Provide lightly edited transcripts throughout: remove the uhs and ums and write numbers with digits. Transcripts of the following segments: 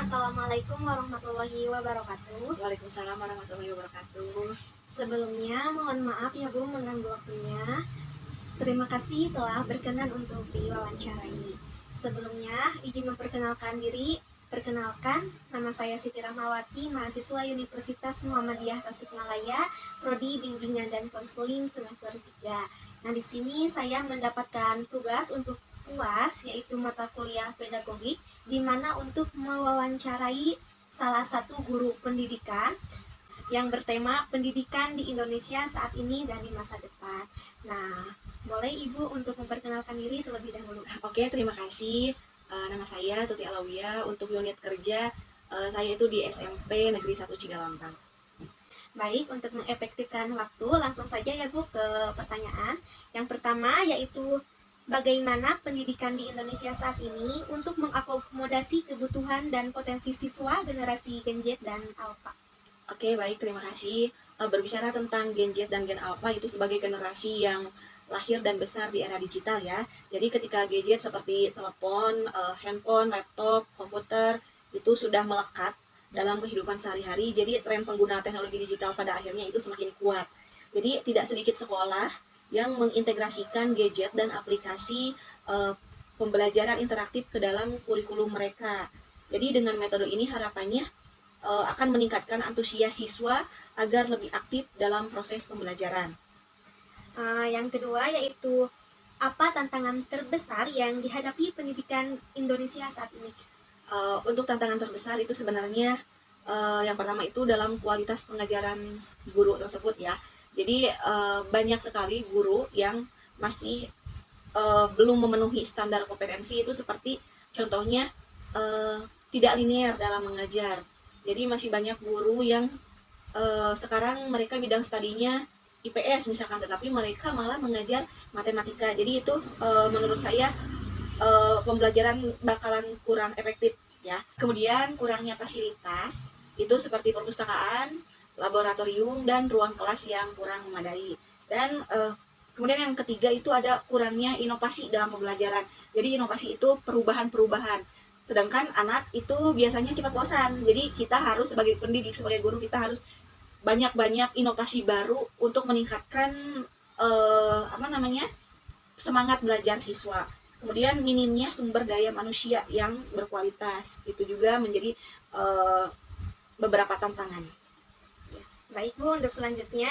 Assalamualaikum warahmatullahi wabarakatuh. Waalaikumsalam warahmatullahi wabarakatuh. Sebelumnya mohon maaf ya Bu mengganggu waktunya. Terima kasih telah berkenan untuk diwawancarai. Sebelumnya izin memperkenalkan diri. Perkenalkan, nama saya Siti Rahmawati, mahasiswa Universitas Muhammadiyah Tasikmalaya, Prodi Bimbingan dan Konseling semester 3. Nah, di sini saya mendapatkan tugas untuk UAS, yaitu mata kuliah pedagogik, di mana untuk mewawancarai salah satu guru pendidikan yang bertema pendidikan di Indonesia saat ini dan di masa depan. Nah, boleh Ibu untuk memperkenalkan diri terlebih dahulu. Oke, terima kasih. Nama saya Tuti Alawiyah. Untuk unit kerja, saya itu di SMP Negeri 1 Cigalampang. Baik, untuk mengefektifkan waktu, langsung saja ya Bu ke pertanyaan. Yang pertama yaitu bagaimana pendidikan di Indonesia saat ini untuk mengakomodasi kebutuhan dan potensi siswa generasi Gen Z dan Alpha. Oke, baik, terima kasih. Berbicara tentang Gen Z dan Gen Alpha itu sebagai generasi yang lahir dan besar di era digital ya. Jadi ketika gadget seperti telepon, handphone, laptop, komputer itu sudah melekat dalam kehidupan sehari-hari, jadi tren penggunaan teknologi digital pada akhirnya itu semakin kuat. Jadi tidak sedikit sekolah yang mengintegrasikan gadget dan aplikasi pembelajaran interaktif ke dalam kurikulum mereka. Jadi dengan metode ini harapannya akan meningkatkan antusias siswa agar lebih aktif dalam proses pembelajaran. Yang kedua yaitu apa tantangan terbesar yang dihadapi pendidikan Indonesia saat ini? Untuk tantangan terbesar itu sebenarnya yang pertama itu dalam kualitas pengajaran guru tersebut ya. Jadi banyak sekali guru yang masih belum memenuhi standar kompetensi itu, seperti contohnya tidak linear dalam mengajar. Jadi masih banyak guru yang sekarang mereka bidang studinya IPS misalkan, tetapi mereka malah mengajar matematika. Jadi itu menurut saya pembelajaran bakalan kurang efektif ya. Kemudian kurangnya fasilitas itu seperti perpustakaan, laboratorium, dan ruang kelas yang kurang memadai. Dan kemudian yang ketiga itu ada kurangnya inovasi dalam pembelajaran. Jadi inovasi itu perubahan-perubahan. Sedangkan anak itu biasanya cepat bosan. Jadi kita harus sebagai pendidik, sebagai guru, kita harus banyak-banyak inovasi baru untuk meningkatkan semangat belajar siswa. Kemudian minimnya sumber daya manusia yang berkualitas itu juga menjadi beberapa tantangan. Baik Bu, untuk selanjutnya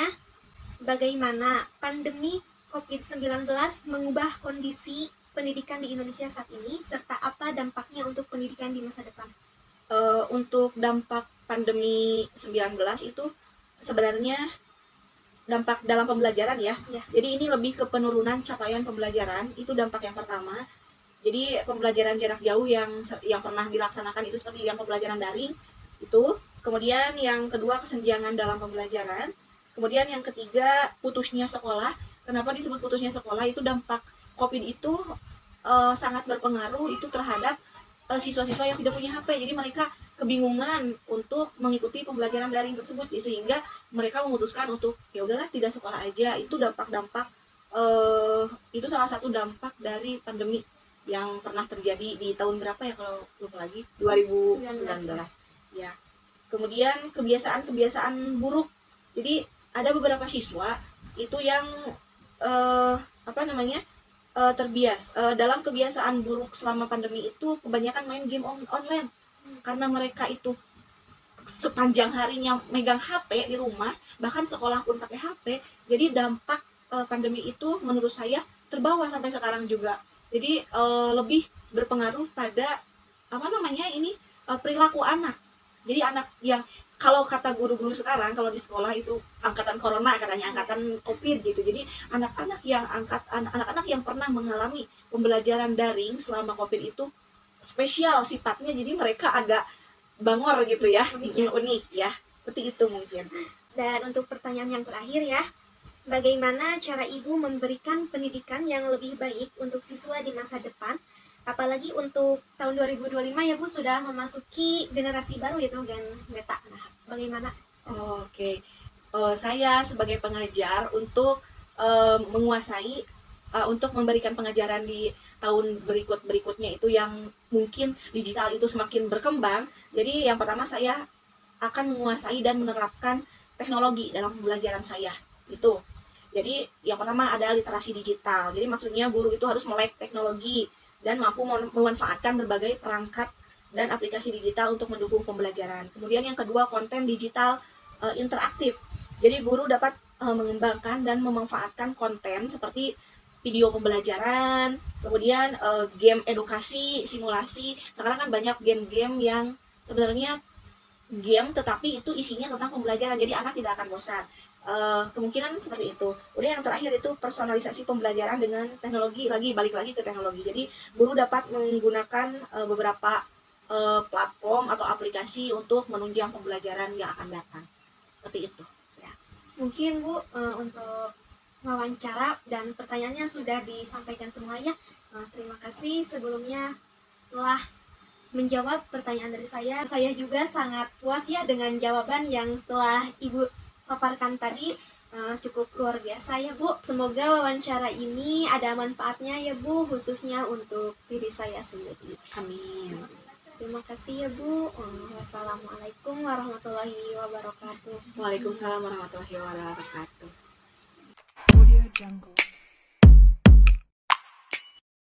bagaimana pandemi COVID-19 mengubah kondisi pendidikan di Indonesia saat ini serta apa dampaknya untuk pendidikan di masa depan? Untuk dampak pandemi 19 itu sebenarnya dampak dalam pembelajaran ya. Jadi ini lebih ke penurunan capaian pembelajaran, itu dampak yang pertama. Jadi pembelajaran jarak jauh yang pernah dilaksanakan itu seperti yang pembelajaran daring itu. Kemudian yang kedua kesenjangan dalam pembelajaran. Kemudian yang ketiga putusnya sekolah. Kenapa disebut putusnya sekolah? Itu dampak COVID itu sangat berpengaruh itu terhadap siswa-siswa yang tidak punya HP. Jadi mereka kebingungan untuk mengikuti pembelajaran daring tersebut, sehingga mereka memutuskan untuk ya udahlah tidak sekolah aja. Itu dampak-dampak itu salah satu dampak dari pandemi yang pernah terjadi di tahun berapa ya kalau lupa lagi, 2019 ya. Kemudian kebiasaan-kebiasaan buruk. Jadi ada beberapa siswa itu yang dalam kebiasaan buruk selama pandemi itu kebanyakan main game online. Karena mereka itu sepanjang harinya megang HP di rumah, bahkan sekolah pun pakai HP. Jadi dampak pandemi itu menurut saya terbawa sampai sekarang juga. Jadi lebih berpengaruh pada perilaku anak. Jadi anak yang kalau kata guru-guru sekarang kalau di sekolah itu angkatan corona katanya, angkatan COVID gitu. Jadi anak-anak yang pernah mengalami pembelajaran daring selama COVID itu spesial sifatnya, jadi mereka agak bangor gitu ya, unik ya, seperti itu mungkin. Dan untuk pertanyaan yang terakhir ya, bagaimana cara Ibu memberikan pendidikan yang lebih baik untuk siswa di masa depan? Apalagi untuk tahun 2025 ya Bu, sudah memasuki generasi baru yaitu Gen Beta. Nah, bagaimana? Oke. Saya sebagai pengajar untuk menguasai untuk memberikan pengajaran di tahun berikutnya itu yang mungkin digital itu semakin berkembang. Jadi yang pertama saya akan menguasai dan menerapkan teknologi dalam pembelajaran saya. Itu. Jadi yang pertama ada literasi digital. Jadi maksudnya guru itu harus melek teknologi dan mampu memanfaatkan berbagai perangkat dan aplikasi digital untuk mendukung pembelajaran. Kemudian yang kedua, konten digital interaktif. Jadi guru dapat mengembangkan dan memanfaatkan konten seperti video pembelajaran, kemudian game edukasi, simulasi. Sekarang kan banyak game-game yang sebenarnya game tetapi itu isinya tentang pembelajaran, jadi anak tidak akan bosan. Kemungkinan seperti itu. Kemudian yang terakhir itu personalisasi pembelajaran dengan teknologi, balik lagi ke teknologi. Jadi guru dapat menggunakan beberapa platform atau aplikasi untuk menunjang pembelajaran yang akan datang. Seperti itu. Ya. Mungkin Bu, untuk wawancara dan pertanyaannya sudah disampaikan semuanya. Terima kasih sebelumnya telah menjawab pertanyaan dari saya. Saya juga sangat puas ya dengan jawaban yang telah Ibu paparkan tadi. Cukup luar biasa ya Bu. Semoga wawancara ini ada manfaatnya ya Bu, khususnya untuk diri saya sendiri. Amin. Terima kasih ya Bu. Wassalamualaikum warahmatullahi wabarakatuh. Waalaikumsalam warahmatullahi wabarakatuh. Audio Jungle.